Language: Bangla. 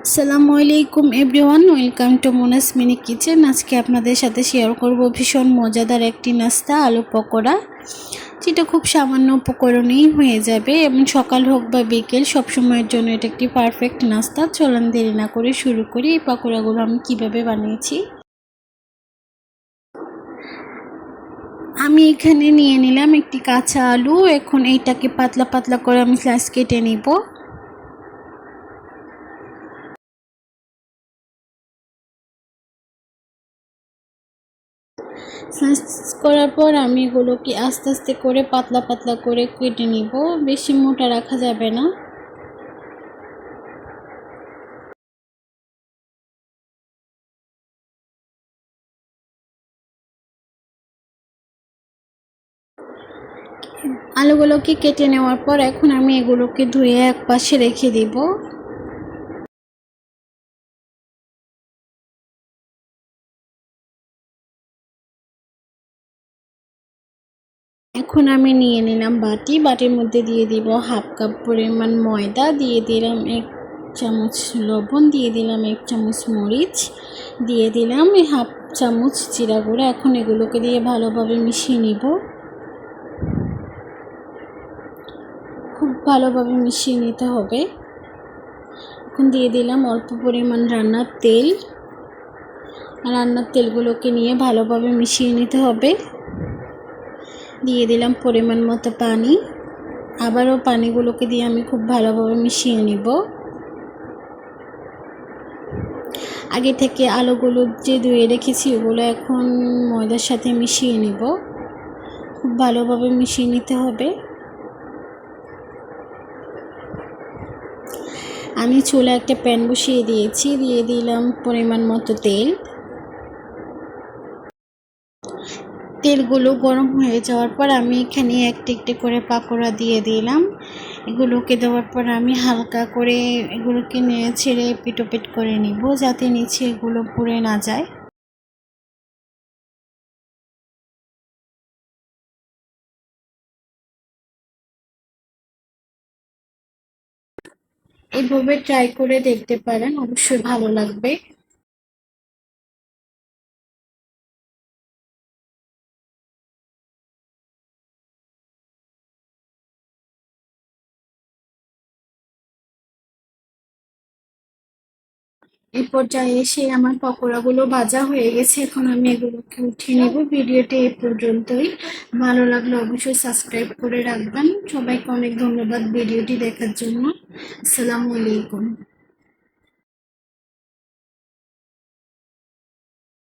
আসসালামু আলাইকুম everyone, welcome to Monas mini kitchen. আজকে আপনাদের সাথে শেয়ার করব ভীষণ মজাদার একটি নাস্তা, আলু পকোড়া, যেটা খুব সামান্য উপকরণেই হয়ে যাবে এবং সকাল হোক বা বিকেল সব সময়ের জন্য এটা একটি পারফেক্ট নাস্তা। চলুন দেরি না করে শুরু করি। এই পকোড়াগুলো আমি কিভাবে বানিয়েছি। আমি এখানে নিয়ে নিলাম একটি কাঁচা আলু। এখন এইটাকে পাতলা পাতলা করে আমি স্লাইস কেটে নিব। স্লাইস করার পর আমি এগুলোকে আস্তে আস্তে করে পাতলা পাতলা করে কেটে নিব, বেশি মোটা রাখা যাবে না। আলুগুলোকে কেটে নেওয়ার পর এখন আমি এগুলোকে ধুয়ে এক পাশে রেখে দিব। এখন আমি নিয়ে নিলাম বাটির মধ্যে দিয়ে দিব হাফ কাপ পরিমাণ ময়দা, দিয়ে দিলাম 1 চামচ লবণ, দিয়ে দিলাম 1 চামচ মরিচ, দিয়ে দিলাম হাফ চামচ জিরা গুঁড়া। এখন এগুলোকে দিয়ে ভালোভাবে মিশিয়ে নিব। খুব ভালোভাবে মিশিয়ে নিতে হবে। এখন দিয়ে দিলাম অল্প পরিমাণ রান্নার তেল। রান্নার তেলগুলোকে নিয়ে ভালোভাবে মিশিয়ে নিতে হবে। দিয়ে দিলাম পরিমাণ মতো পানি। আবারও পানিগুলোকে দিয়ে আমি খুব ভালোভাবে মিশিয়ে নিব। আগে থেকে আলুগুলো যে ধুয়ে রেখেছি ওগুলো এখন ময়দার সাথে মিশিয়ে নিব। খুব ভালোভাবে মিশিয়ে নিতে হবে। আমি চুলায় একটা প্যান বসিয়ে দিয়েছি, দিয়ে দিলাম পরিমাণ মতো তেল। তেলগুলো গরম হয়ে যাওয়ার পর আমি এখানে একটি একটি করে পাকোড়া দিয়ে দিলাম। এগুলোকে দেওয়ার পর আমি হালকা করে এগুলোকে নেড়ে ছেড়ে পিটোপিট করে নিব, যাতে নিচে এগুলো পুড়ে না যায়। এভাবে ট্রাই করে দেখতে পারেন, অবশ্যই ভালো লাগবে। এই পর্যায়ে এসে আমার পকোড়াগুলো ভাজা হয়ে গেছে। এখন আমি এগুলোকে উঠিয়ে নেব। ভিডিওটি এই পর্যন্তই। ভালো লাগলে অবশ্যই সাবস্ক্রাইব করে রাখবেন। সবাইকে অনেক ধন্যবাদ ভিডিওটি দেখার জন্য। আসসালামু আলাইকুম।